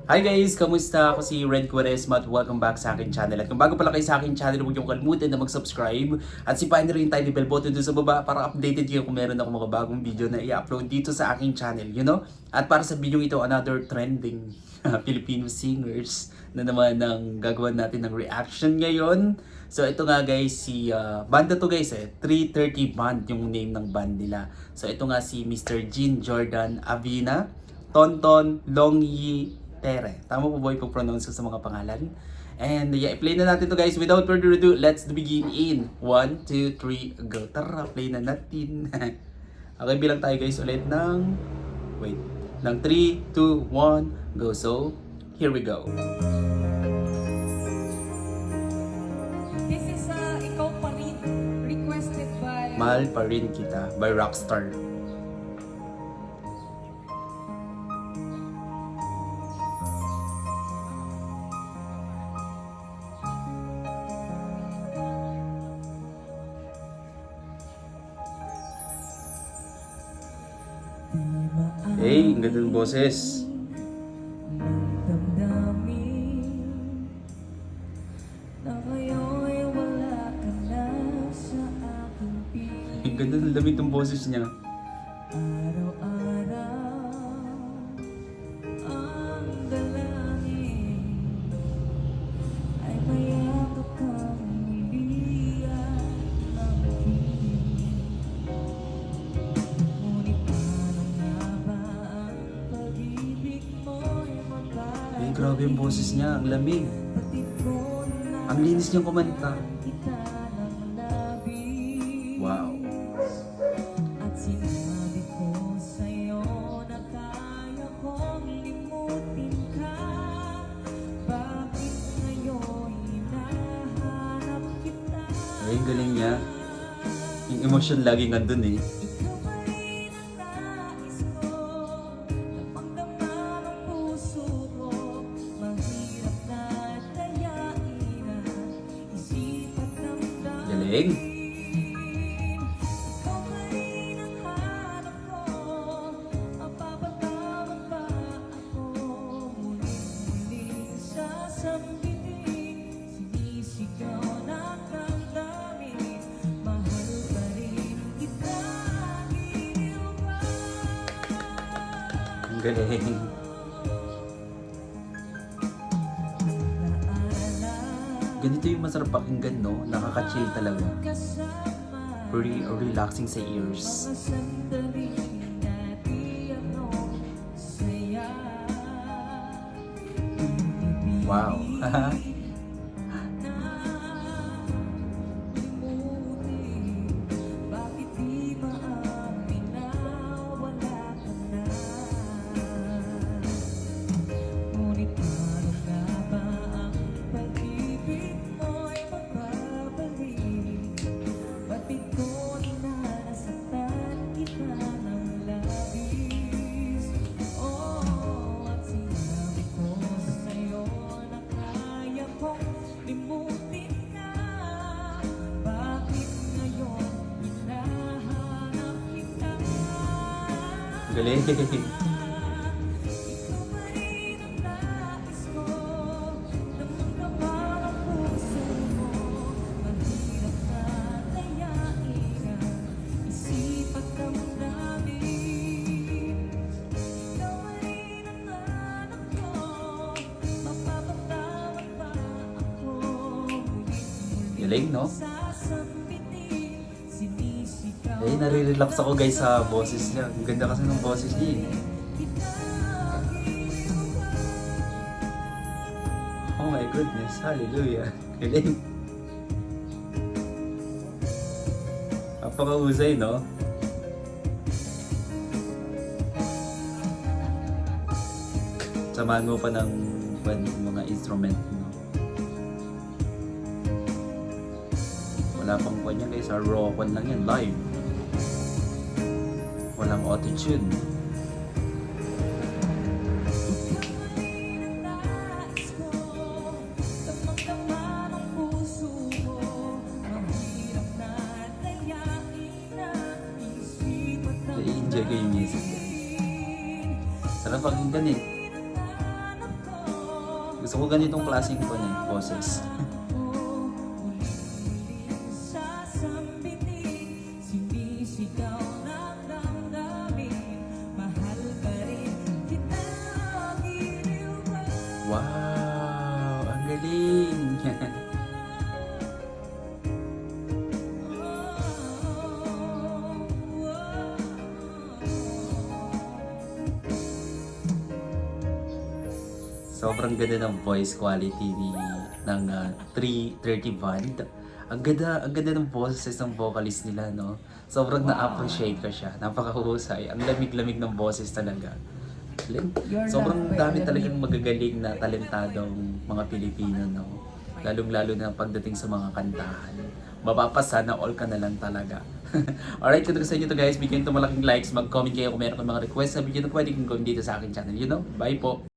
Hi guys! Kamusta? Ako si Red Quaresma at welcome back sa akin channel. At kung bago pala kayo sa akin channel, huwag niyong kalimutan na mag-subscribe at sipain na rin yung tiny bell button doon sa baba para updated kayo kung meron ako mga bagong video na i-upload dito sa aking channel, you know? At para sa video ito, another trending Filipino singers na naman ang gagawin natin ng reaction ngayon. So ito nga guys, banda to guys 330 Band yung name ng band nila. So ito nga si Mr. Jean Jordan Avina, Tonton Longyi Tere. Tama po ba yung pronounce ko sa mga pangalan? And yeah, play na natin to guys. Without further ado, let's begin in 1, 2, 3, go. Tara, play na natin. Okay, bilang tayo guys ulit ng... Wait. Ng 3, 2, 1, go. So, here we go. This is Ikaw Pa Rin, requested by... Mahal Pa Rin Kita by Rockstar. Hey, ang ganda ng boses. Damdamin na ngayon'y wala ka na sa aking piling. Ang ganda ng lamig ng boses niya. Araw-araw ang dalangin ay mayakap kang miliyan ng piling. Ngunit paano nga ba ang pag-ibig mo'y mabalik? Ay, grabe yung boses niya. Ang lamig. Batid ko na Ang linis niyang kumanta. kita ng labis. Wow. At sinabi ko sa'yo na kaya kong limutin ka. Bakit ngayon hinahanap kita? Ay, ang galing niya. Yung emotion laging nandun eh. Ikaw pa rin ang nais ko, napagdama ng puso ko. Mahirap na dayain ang isip at damdamin. Galing. Ikaw pa rin ang hanap ko, mapapatawag ba ako? Muling-muling sasambitin, sinisigaw ng damdamin. Mahal pa rin kita, giliw ba? Ang galing. Alaala, Ganito yung masarap pakinggan, no? Nakaka-chill talaga. kasama, Very relaxing sa ears. mga sandaling natin ang saya. Wow. Bakit di maamin na wala ka na? Ngunit paano nga ba ang pag-ibig mo'y magbabalik? Batid ko na nasaktan kita ng labis. Oh, at sinabi ko sa'yo na kaya kong limutin ka. Bakit ngayon hinahanap kita? Ang galing. Ikaw pa rin ang nais ko, damang-dama ang puso mo. Mahirap na dayain ang isip at damdamin. Ikaw pa rin ang hanap ko, mapapatawad ba ako? Galing, no? Sasambitin, sinisigaw Eh, nare-relax ako guys sa boses niya. Ang ganda kasi ng boses niya eh. Oh my goodness. Hallelujah. Galing. Napakahusay, no? Samahan mo pa ng mga instrument, no? Wala pang kanya guys. Raw one lang yan. Live. Walang auto-tune. nais ko, damang-dama ng puso ko. Mahirap na dayain ang isip at Na-enjoy ko yung music. Sarap pakinggan eh. Gusto ko ganitong klaseng ko niya, boses. Sasambitin, sinisigaw ng damdamin, mahal ka rin kita, giliw ka. Wow! Ang galing! Sobrang ganda ng voice quality ng 330 band. Ang ganda ng boses ng vocalist nila, no? Sobrang na-appreciate ko siya. Napakahusay. Ang lamig-lamig ng boses talaga. Galing. Sobrang dami talagang magagaling na talentadong mga Pilipino, no? Lalong-lalo na pagdating sa mga kantahan. Mapapasa na all ka na lang talaga. Alright, kung gusto nyo to guys, bigyan ito malaking likes, mag-comment kayo kung meron kang mga request na video na pwede kong gawin dito sa akin channel. You know, bye po!